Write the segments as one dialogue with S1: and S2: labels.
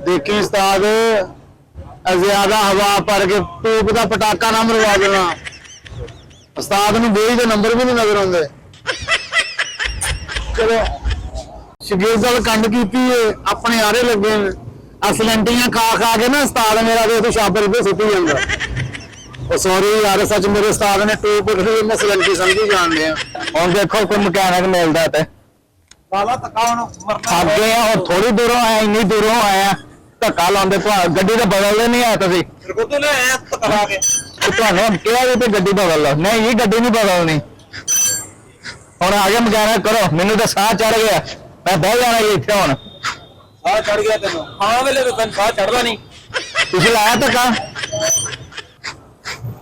S1: देखी उस्ताद ज्यादा हवा भर के टूप का पटाखा ना मरवा देना। उस्ताद नूं बेई दे नंबर भी नहीं नजर आते। चलो शगीर कंड की अपने आरे लगे असलंटियां खा खा के ना उस्ताद मेरा तो शाबर पे सुटी जाता। सॉरी यार सच मेरे उस्ताद ने टूप उठी मैं असलंटी समझी जान लिया। और देखो कोई मकैनिक मिलता है थक गए और थोड़ी दूरों आया इन्नी दूरों आया धक्का लाते गड्डी तो बदलते नहीं आया तुम क्या गड्डी बदल लो नहीं ये गड्डी नहीं बदलनी हम आगे मकैनिक करो मैनू तो साह चढ़ गया मैं बह जाना जी इतने हूँ साह चढ़ गया तेन हाँ वेले तो तेन साह चढ़ता नहीं तुझे लाया धक्का।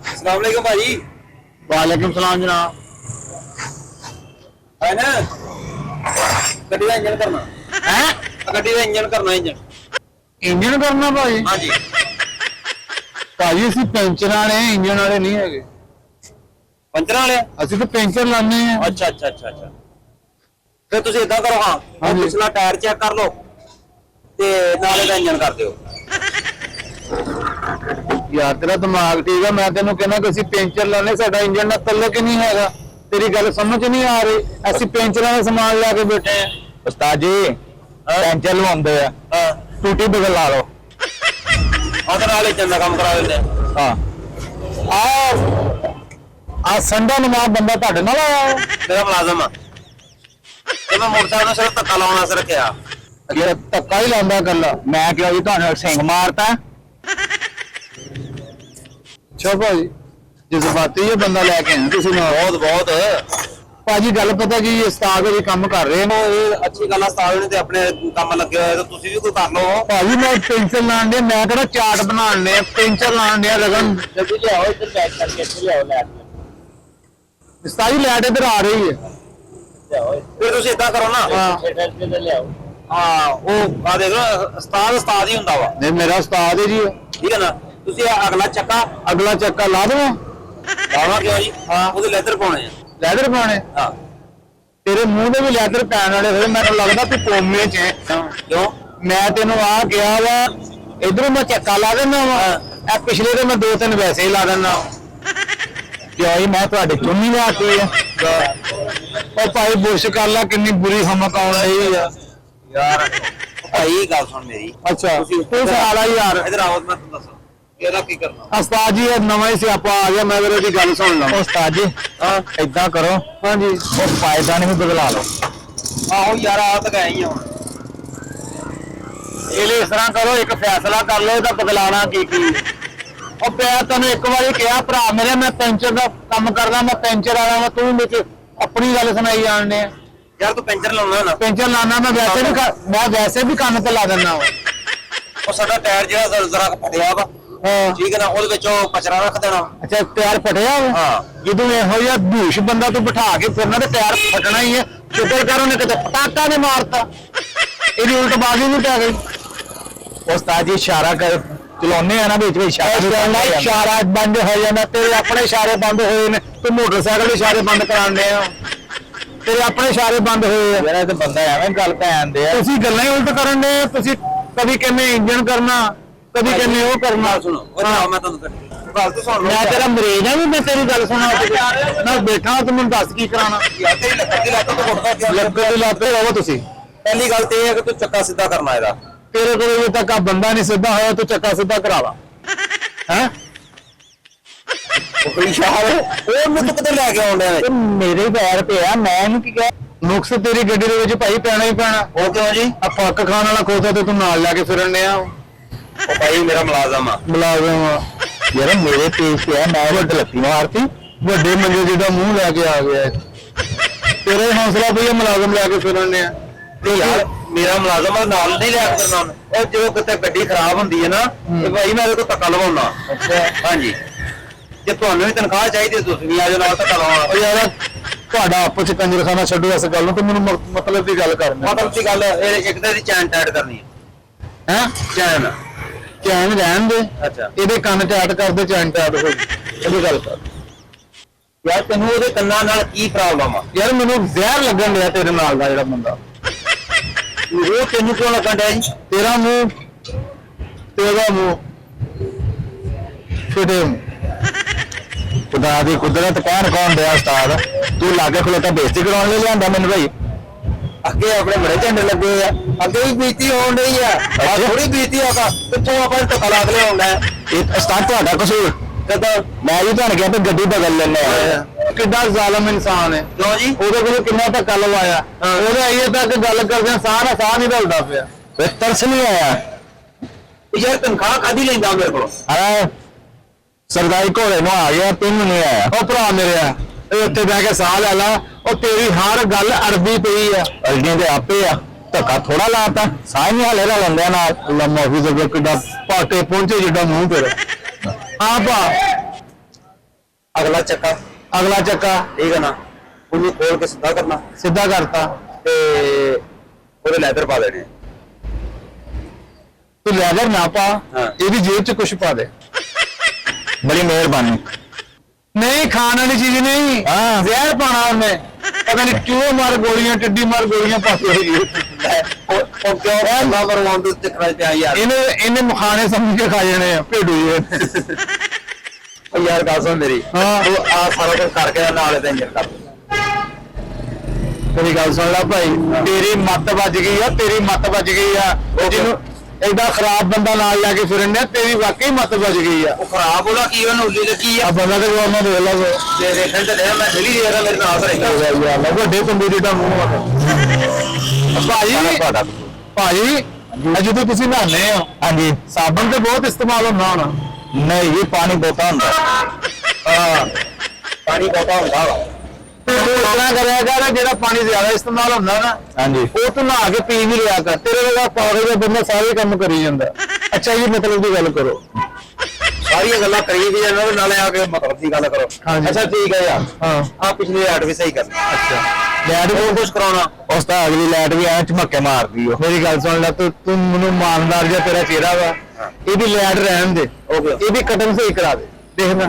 S1: अस्सलाम वालेकुम भाजी। वालेकुम सलाम जनाब है ना गड्डी का इंजन करना है गड्डी का इंजन करना इंजन करना भाई। हाँ जी भाजी असं पेंचर वाले इंजन वाले नहीं है पंचर वाले असं तो पेंचर लाने हैं। अच्छा अच्छा अच्छा अच्छा फिर तुम इदा करो हाँ पिछला टायर चेक कर लो ते नाले का इंजन कर दो। यार तेरा दिमाग ठीक है मैं तेन कहना कि पेंचर लाने साडा इंजन ना तलक ही नहीं है तेरी गल समझ नहीं आ रही असं पेंचर का सामान लैके बैठे हैं। उस्ताद जी पेंचर लवाते हैं टूटी बदल ला लो इंजन का काम करा देते हाँ संडा नमाज बंदा तुहाडे नाल आया मेरा मुलाजम मैं मोटरसाइकिल सिर्फ धक्का लाने वास्ते रखा धक्का ही लांदा कल्ला मैं क्यों जी तुहाडे सिंह मारता। अच्छा भाई जज्बाती ये बंदा लैके आए तुसीं बहुत बहुत भाजी गल पता कि उस्ताद जी काम कर रहे हैं अच्छी गल उस्ताद ने अपने काम लगे हुए तो तुसीं भी कोई कर लो भाजी मैं पेंसिल लाने दे मैं कहना चार्ट बनाने पेंसिल लाने लगन जल्दी ले आओ इधर पैक करके इधर ले आओ लैट उस्ताद जी लैट इधर आ रही है फिर तुसीं इदां करो ना इधर ले आओ हाँ वो आ देख लो उस्ताद ही हुंदा वा नहीं मेरा उस्ताद है जी ठीक है ना तुसीं अगला चक्का ला दो लावा क्यों जी हाँ वो लैदर पाने लैदर पाने हाँ तेरे मुंह में भी लैदर पैन वाले फिर मैं लगता तू कोमे च है क्यों मैं तेन आ गया वा इधरों मैं चक्का ला देना वा पिछले तो मैं 2-3 वैसे ही ला देना क्यों जी मैं थोड़ी चुन्नी लाती है और भाई बुश कर ला कितनी बुरी हमक आने रही है यार भाई गल सुन मेरी। अच्छा तू साला यार इधर आओ मैं तुम दसो उस्ताद जी नवा ही सियापा आ गया मैं मेरे गल सुन लो उस्ताद जी इदा करो हाँ जी पायदान भी बदला लो आहो यार आ तो गए ही हूँ इस तरह करो एक फैसला कर लो इहदा बदलाना की और मैं तेन एक बार कहा भरा मेरे मैं पेंचर का काम करदा मैं पेंचर वाला मैं तू मुझे अपनी गल सुनाई जाने यार तू पेंचर लाना ना पेंचर लाना मैं वैसे भी कान पे ला देना और साडा टायर जो जरा फटिया वा ठीक है ना कचरा रख देना। अच्छा टायर फटिया जो यहो दूष बंदा तू बिठा के फिरना तो टायर फटना ही है शुक्र कर उन्हें कितने पटाखा ने मारता यदि उल्टबाजी नहीं पै गई। उस्ताद जी इशारा कर चलाने ना बीच में इशारा बंद हो जाना तेरे अपने इशारे बंद होए तू मोटरसाइकिल इशारे बंद कराने तेरे अपने इशारे बंद होए बंदा एवं गल पैन दे गल्लां ही उल्ट करन दे कभी कहने इंजन करना कभी कहने वो करना सुनो मैं तेरा मरीज है मैं तेरी गल सुना मैं बैठा तो मैं दस की कराना रहो तुसी पहली गल तो यह है कि तू चक्का सीधा करना है तेरे को अजे तक बंदा नहीं सीधा होया तू चक्का सीधा करा ला है मेरे पैर पे है मैं की कहा नुक्स तेरी गड्डी के भाई पैना ही पैना वो क्यों जी पक्क खाने वाला खोता तो तू नाल लैके फिरन डया भाई मेरा मुलाजम यार मेरे पेश पे है मैं वड्ड लत्ती मारती वड्डे मंजे जिदा मुंह लैके आ गया तेरा हौसला भैया मुलाजम लैके फिरन डया यार मेरा मुलाजम नाल नहीं लैके फिरना और जो किते गड्डी खराब होंदी है ना ते भाई मैं तो धक्का लवाउना। अच्छा हाँ जी जे तुहानू भी तनख्वाह चाहिए तुसीं भी आ जाओ नाल धक्का लवाउना यार ਤੁਹਾਡਾ ਆਪਸ ਚ ਕੰਜਰਖਾਨਾ ਛੱਡੋ ਇਸ ਗੱਲ ਨੂੰ ਤੇ ਮੈਨੂੰ ਮਤਲਬ ਦੀ ਗੱਲ ਕਰਨੀ ਮਤਲਬ ਦੀ ਗੱਲ ਇੱਕ ਤਾਂ ਦੀ ਚੈਨ ਟਾਈਟ ਕਰਨੀ ਹੈ ਚੈਨ ਰਹਿਣ ਦੇ। ਅੱਛਾ ਇਹਦੇ ਕੰਨ ਟਾਈਟ ਕਰਦੇ ਚੈਨ ਟਾਈਟ ਹੋ ਗਈ ਇਹਦੀ ਗੱਲ ਕਰ यार तेन कन्ना की प्रॉब्लम आ यार मैनू जहर लगन दिया तेरे नाल दा जेड़ा बंदा ਉਹ ਤੈਨੂੰ ਕਿਉਂ ਲੱਗਣ ਡਿਆ ਜੀ? ਤੇਰਾ ਮੂੰਹ ਤੇਰਾ ਮੂੰਹ ਛੋਟੇ ਖੁਦਾ ਦੀ ਕੁਦਰਤ ਕੌਣ ਦਿਆ ਉਸਤਾਦ ਤੂੰ ਲਾਗੇ ਖਲੋਤਾ ਬੇਇੱਜ਼ਤੀ ਕਰਾਉਣ ਲਈ ਲਿਆਂਦਾ ਮੈਨੂੰ ਭਾਈ ਅੱਗੇ ਆਪਣੇ ਬੜੇ ਝੰਡੇ ਲੱਗੇ ਆ ਅੱਗੇ ਵੀ ਬੀਤੀ ਹੋਣ ਡਈ ਆ ਥੋੜੀ ਬੀਤੀ ਆ ਪਿੱਛੋਂ ਆਪਾਂ ਧੱਕਾ ਲਾ ਕੇ ਲਿਆਉਂਦਾ ਇਹ ਉਸਤਾਦ ਤੁਹਾਡਾ ਕਸੂਰ ਕਦੋਂ ਮੈਂ ਵੀ ਤੁਹਾਨੂੰ ਕਿਹਾ ਵੀ ਗੱਡੀ ਬਦਲ ਲੈਣੇ ਆ ਕਿੱਡਾ ਜ਼ਾਲਮ ਇਨਸਾਨ ਹੈ ਕਿਉਂ ਜੀ ਉਹਦੇ ਕੋਲ ਕਿੰਨਾ ਧੱਕਾ ਲਵਾਇਆ ਉਹਦੇ ਆਈਏ ਤੱਕ ਗੱਲ ਕਰਦੇ ਸਾਹ ਨਹੀਂ ਢਲਦਾ ਪਿਆ ਫਿਰ ਤਰਸ ਨਹੀਂ ਆਇਆ ਯਾਰ ਤਨਖਾਹ ਕਾਦੀ ਲੈਂਦਾ ਮੇਰੇ ਕੋਲ ਸਰਦਾਰੀ ਘੋੜੇ ਨੂੰ ਆ ਗਿਆ ਤੈਨੂੰ ਨਹੀਂ ਆਇਆ ਉਹ ਭਰਾ ਮੇਰੇ ਆ ਇਹ ਉੱਥੇ ਬਹਿ ਕੇ ਸਾਹ ਲੈ ਲਾ ਉਹ ਤੇਰੀ ਹਰ ਗੱਲ ਅਰਬੀ ਪਈ ਆ ਅਰਬੀ ਤੇ ਆਪੇ ਆ ਧੱਕਾ ਥੋੜਾ ਲਾਤਾ ਸਾਹ ਨਹੀਂ ਹਲੇ ਲੈਂਦੇ ਨਾਲ ਲੰਮਾ ਵੀ ਜਗ੍ਹਾ ਕਿੱਡਾ ਪਾਟੇ ਪਹੁੰਚੇ ਜਿੱਡਾ ਮੂੰਹ ਤੇਰਾ ਹਾਂ ਭਾ ਅਗਲਾ ਚੱਕਾ ਠੀਕ ਹੈ ਨਾ ਉਹਨੂੰ ਖੋਲ ਕੇ ਸਿੱਧਾ ਕਰਤਾ ਤੇ ਉਹਦੇ ਲੈਦਰ ਪਾ ਦੇਣੇ ਤੂੰ ਲੈਦਰ ਨਾ ਪਾ ਇਹਦੀ ਜੇਬ 'ਚ ਕੁਛ ਪਾ ਦੇ बड़ी मेहरबानी नहीं खाने वाली चीज नहीं जहर पाना उन्हें पता नहीं क्यों मार गोलियां टिड्डी मार गोलियां पाती इन्हें मुखाने समझ के खा जाने भेडू यार गल सुन मेरी सारा कुछ करके नाले दिन कर मेरी गल सुन ला भाई तेरी मत बज गई है जिन्हों एडा खराब बंदा नाल लेके फिरन डया तेरी वाकई मत बज गई है खराब होना की नौली लगी है बंदा तो गवर्नमेंट देख लो देखन ते मैं थली दे रहा मेरे नाल रहेगा यार बड़े तंदूरी दा मुंह भाजी अज तो तुसी नहाने हो हां जी साबन ते बहुत इस्तेमाल होना होना नहीं ये पानी बहुता हुंदा पानी बहुता हुंदा इतना करेगा जो पानी ज्यादा इस्तेमाल होता ना हाँ जी वो तू नहा के पी भी लिया कर तेरे वरगा पागल का बंदा सारे काम करी जाता अच्छा ये मतलब की गल करो सारी गल्लां करी भी जाना नाले आके मतलब की गल करो अच्छा ठीक है यार हाँ आप पिछली लाइट भी सही करना अच्छा लाइट भी कुछ कराना उसका अगली लाइट भी ऐ झमके मारदी हो मेरी गल सुन ले तू मैनू ईमानदार जा तेरा चेहरा वा ਇਹਦੀ लाइट रहन दे ਇਹਦੀ कटिंग सही करा दे देखना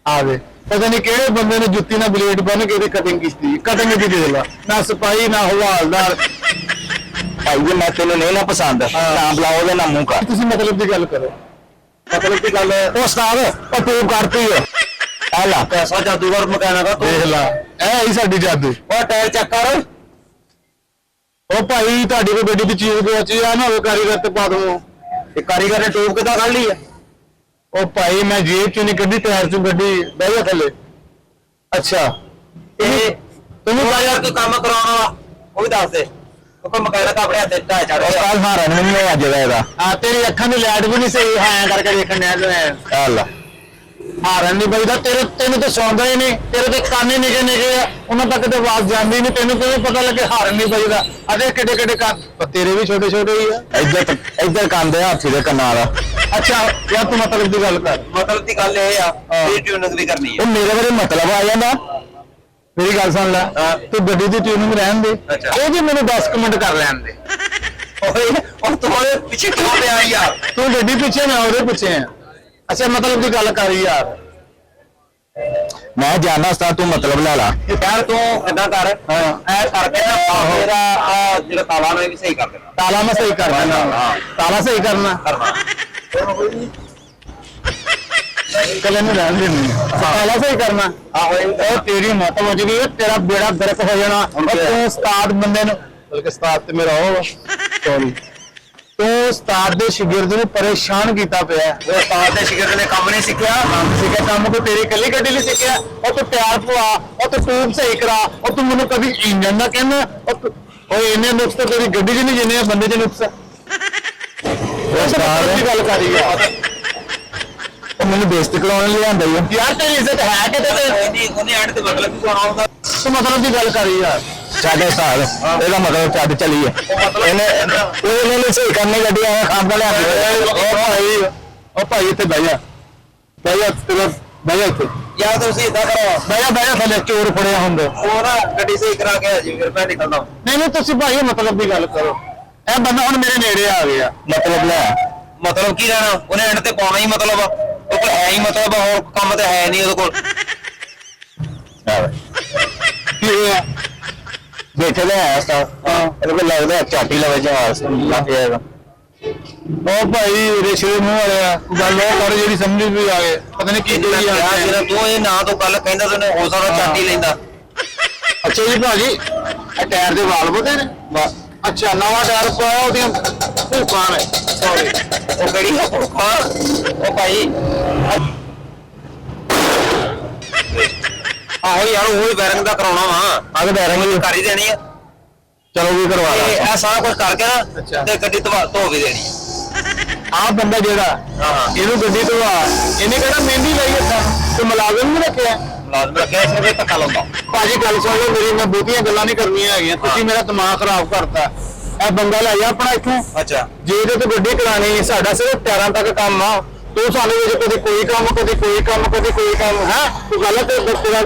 S1: आ दे पता नहीं केड़े बंदे ने जुत्ती ना ब्लेड बन के कटिंग की कटिंग की दे ला ना सिपाही ना हवालदार भाई मैं तेन नहीं ना पसंद ना बुलाओ ना मुंह कर तुसी मतलब की गल करो मतलब की गल ओ उस्ताद ओ तू करती है आ ला पैसा जादूगर मकाना का देख ला ए ही साडी जादू ओ टायर चेक कर ओ भाई ਤੁਹਾਡੀ ਕੋਈ ਗੱਡੀ ਦੀ ਚੀਜ਼ ਗਵਾਚੀ ਆ ਨਾ ਉਹ ਕਾਰੀਗਰ ਤੇ ਪਾ ਦੋ ਇਹ ਕਾਰੀਗਰ ਨੇ ਟੋਪ ਕਿਦਾਂ ਕੱਢ ਲਈ ਹੈ ओ भाई मैं जेब चो नहीं कड्डी टायर चो कड्डी बह जा थले अच्छा तुम यार कोई काम कराना वो भी दस दे कोई मकैनिक अपने हाथ ढाई चढ़ उस्ताद हारन नहीं है अज दा हां तेरी अखां दी लाइट भी नहीं सही है करके देखण दे अल्लाह हारन नहीं बजदा तेरे तो सौंदा ही नहीं तेरे तो काने निके उन्हां तक तो आवाज जांदी नहीं तेनू किवें पता लगे हारन नहीं बजदा अरे किडे कान तेरे भी छोटे छोटे ही है इधर कांदे हाथी दे कन्ना दा अच्छा यार तू मतलब की गल कर मतलब की गल ये आ ये ट्यूनिंग भी करनी है मेरे बारे मतलब आ जांदा मेरी गल सुन ले तू गड्डी दी ट्यूनिंग रहन दे ओ जी मैनू 10 मिनट कर लैन दे ओए और तुम्हारे पीछे क्यों पे आई यार तू गड्डी पीछे मैं ओदे पीछे है अच्छा मतलब की गल कर यार मैं जाना उस्ताद तू मतलब ले ला यार तू इदा कर ऐ करके ना मेरा आ जेड़ा ताला ने भी सही कर देना ताला मैं सही कर देना हां ताला सही करना कल में रहन देनी ताला सही करना ओ तेरी मत बज गई तेरा बेड़ा गर्क हो जाना तू उस्ताद बंदे ने बल्कि उस्ताद ते मेरा हो सॉरी तू उस्ताद दे शागिर्द नूं परेशान कीता पिया वो उस्ताद दे शागिर्द ने काम नहीं सीखिया काम को तेरी कली गड्डी नहीं सीखिया और तू टायर पवा और तू ट्यूब सही करा और तू मैनूं कभी इंजन दा कहना और इन्ने नुक्स तो तेरी गड्डी च नहीं जिन्ने बंदे च नुक्स उस्ताद दी गल कर रही है मैनूं बेइज्जती कराउण लई आंदा ही यार तेरी इज्जत है कि ते ओने एंड ते मतलब की कराउणा हुंदा तू मतलब की गल कर रही यार साढ़े साल ਇਹਦਾ ਮਤਲਬ ਚੱਲ ਚਲੀਏ ਇਹਨੇ ਸਹੀ ਕਰਨੇ ਗੱਡੀ ਆਇਆ ਖਾਮ ਦਾ ਲਿਆ ਉਹ ਭਾਈ ਇੱਥੇ ਬਹਿ ਜਾ ਤੇਰਾ ਬਹਿ ਜਾ ਇੱਥੇ ਯਾਰ ਤੁਸੀਂ ਇਦਾਂ ਕਰੋ ਬਹਿ ਜਾ ਥੱਲੇ ਚੋਰ ਫੜਿਆ ਹੁੰਦਾ ਉਹ ਨਾ ਗੱਡੀ ਸਹੀ ਕਰਾ ਕੇ ਆ ਜੀ ਫਿਰ ਮੈਂ ਨਿਕਲਦਾ ਨਹੀਂ ਤੁਸੀਂ ਭਾਈ ਮਤਲਬ ਦੀ ਗੱਲ ਕਰੋ ਇਹ ਬੰਦਾ ਹੁਣ ਮੇਰੇ ਨੇੜੇ ਆ ਗਿਆ ਮਤਲਬ ਲੈ ਮਤਲਬ ਕੀ ਲੈਣਾ ਉਹਨੇ ਐਂਡ ਤੇ ਪਾਉਣਾ ਹੀ ਮਤਲਬ ਉਹ ਕੋਲ ਹੈ ਹੀ ਮਤਲਬ ਹੋਰ ਕੰਮ ਤੇ ਹੈ ਨਹੀਂ ਉਹਦੇ ਕੋਲ ਕੀ ਹੋਇਆ ਬੈਠੇ ਦੇ ਆਇਆ ਉਸਤਾਦ ਇਹਦੇ ਕੋਲ ਲੱਗਦਾ ਚਾਟੀ ਲਵੇ ਜਹਾਜ਼ ਲੱਗ ਜਾਏਗਾ ਉਹ ਭਾਈ ਰੇਸ਼ੇ ਦੇ ਮੂੰਹ ਵਾਲੇ ਆ ਗੱਲ ਉਹ ਕਰ ਜਿਹੜੀ ਸਮਝ ਵੀ ਆ ਗਏ ਪਤਾ ਨਹੀਂ ਕੀ ਕਰੀ ਆ ਤੂੰ ਇਹ ਨਾ ਤੋਂ ਕੱਲ ਕਹਿੰਦਾ ਤੈਨੂੰ ਹੋ ਸਕਦਾ ਚਾਟੀ ਲੈਂਦਾ ਅੱਛਾ ਜੀ ਭਾਜੀ ਇਹ ਟਾਇਰ ਦੇ ਵਾਲ ਬੋਦੇ ਨੇ ਅੱਛਾ ਨਵਾਂ ਟਾਇਰ ਪਾਇਆ ਉਹਦੀਆਂ ਭੂਖਾਂ ਨੇ ਸੌਰੀ ਉਹ ਕਿਹੜੀ ਭੂਖਾਂ ਉਹ ਭਾਈ ਆਹੋ ਯਾਰ ਉਹ ਬੈਰਿੰਗ ਦਾ ਕਰਾਉਣਾ ਵਾ ਆਹ ਬੈਰਿੰਗ ਕਰ ਹੀ ਦੇਣੀ ਆ ਚਲੋ ਵੀ ਕਰਵਾ ਲਾ ਇਹ ਸਾਰਾ ਕੁਝ ਕਰਕੇ ਨਾ ਤੇ ਗੱਡੀ ਧੋ ਵੀ ਦੇਣੀ ਆ ਬੰਦਾ ਜਿਹੜਾ ਇਹਨੂੰ ਗੱਡੀ ਧਵਾ ਇਹਨੇ ਕਿਹੜਾ ਮਹਿੰਦੀ ਲਈ ਇੱਥਾ ਤੇ ਮੁਲਾਜ਼ਮ ਨਹੀਂ ਰੱਖਿਆ ਸਿਰਫ ਇਹ ਧੱਕਾ ਲਾਉਂਦਾ ਭਾਜੀ ਗੱਲ ਸੁਣ ਲਓ ਮੇਰੀ ਮੈਂ ਬਹੁਤੀਆਂ ਗੱਲਾਂ ਨਹੀਂ ਕਰਨੀਆਂ ਹੈਗੀਆਂ ਤੁਸੀਂ ਮੇਰਾ ਦਿਮਾਗ ਖਰਾਬ ਕਰਤਾ ਇਹ ਬੰਦਾ ਲੈ ਜਾ ਆਪਣਾ ਇੱਥੋਂ ਅੱਛਾ ਜੇ ਇਹਦੇ ਤੋਂ ਗੱਡੀ ਕਰਾਣੀ ਸਾਡਾ ਸਿਰਫ ਟਾਇਰਾਂ ਤੱਕ ਕੰਮ ਆ ਤੂੰ ਸਾਨੂੰ ਵਿੱਚ ਕਦੇ ਕੋਈ ਕੰਮ ਕਦੇ ਕੋਈ ਕੰਮ ਕਦੇ ਕੋਈ ਕੰਮ ਹੈ ਤੂੰ ਗੱਲ ਤੇ ਤੇਰਾ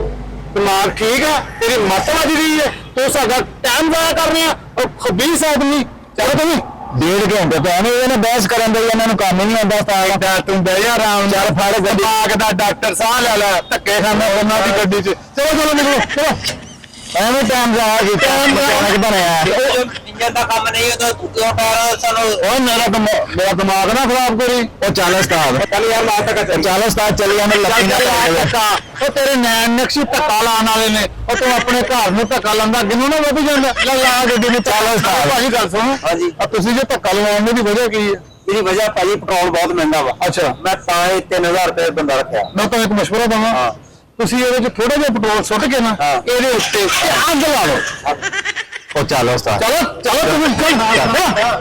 S1: ਦਿਮਾਗ ਠੀਕ ਆ ਤੇਰੀ ਮੱਤ ਵੱਜ ਰਹੀ ਹੈ ਤੂੰ ਸਾਡਾ ਟਾਈਮ ਜ਼ਾਇਆ ਕਰ ਰਿਹਾ ਉਹ ਖਬੀਸ ਆਦਮੀ ਚਲੋ ਤੁਸੀਂ 1.5 ਘੰਟੇ ਤੋਂ ਐਵੇਂ ਇਹਨੇ ਬਹਿਸ ਕਰਨ ਦੇ ਇਹਨਾਂ ਨੂੰ ਕੰਮ ਹੀ ਨਹੀਂ ਆਉਂਦਾ ਤਾਂ ਤੂੰ ਬਹਿ ਜਾ ਆਰਾਮ ਨਾਲ ਫੜ ਗੱਡੀ ਦਿਮਾਗ ਦਾ ਡਾਕਟਰ ਸਾਹ ਲੈ ਲੈ ਧੱਕੇ ਖਾਂਦਾ ਉਹਨਾਂ ਦੀ ਗੱਡੀ 'ਚ ਚਲੋ ਨਿਕਲੋ ਚਲੋ ਐਵੇਂ ਟਾਈਮ ਜ਼ਾਇਆ ਕੀਤਾ ਮਕੈਨਿਕ ਬਣਿਆ ਇੰਜਨ ਦਾ ਕੰਮ ਨਹੀਂ ਹੁੰਦਾ ਤੂੰ ਟਾਇਰ ਸਾਨੂੰ ਉਹ ਮੇਰਾ ਦਿਮਾਗ ਨਾ ਖਰਾਬ ਕਰੀ ਉਹ ਚੱਲ ਉਸਤਾਦ ਚੱਲ ਯਾਰ ਲਾ ਤੱਕ ਚੱਲ ਉਸਤਾਦ ਚੱਲ ਜਾਂਦਾ ਲੱਕੀ ਨਾ ਉਹ ਤੇਰੇ ਨੈਣ ਨਕਸ਼ੀ ਧੱਕਾ ਲਾਉਣ ਵਾਲੇ ਨੇ ਉਹ ਤੂੰ ਆਪਣੇ ਘਰ ਨੂੰ ਧੱਕਾ ਲਾਉਂਦਾ ਅੱਗੇ ਨੂੰ ਨਾ ਵੱਧ ਜਾਂਦਾ ਲਾ ਗੱਡੀ ਨੂੰ ਚੱਲ ਉਸਤਾਦ ਭਾਜੀ ਗੱਲ ਸੁਣੋ ਹਾਂਜੀ ਤੁਸੀਂ ਜੇ ਧੱਕਾ ਲਵਾਉਣ ਦੀ ਵਜ੍ਹਾ ਕੀ ਹੈ ਇਹਦੀ ਵਜ੍ਹਾ ਭਾਜੀ ਪੈਟਰੋਲ ਬਹੁਤ ਮਹਿੰਗਾ ਵਾ ਅੱਛਾ ਮੈਂ ਤਾਂ ਇਹ 3000 ਰੁਪਏ ਬੰਦਾ ਰੱਖਿਆ ਮੈਂ ਤੁਹਾਨੂੰ ਇੱਕ ਮਸ਼ਵਰਾ ਦਵਾਂ ਤੁਸੀਂ ਇਹਦੇ ਵਿੱਚ ਥੋੜਾ ਜਿਹਾ ਪੈਟਰੋਲ ਸੁੱਟ ਕੇ ਨਾ ਇਹਦੇ ਉੱਤੇ ਅੱਗ ਲਾ ਲਓ ਉਹ ਚਲੋ ਉਸਤਾਦ ਚਲੋ ਤੁਸੀਂ ਚੱਲ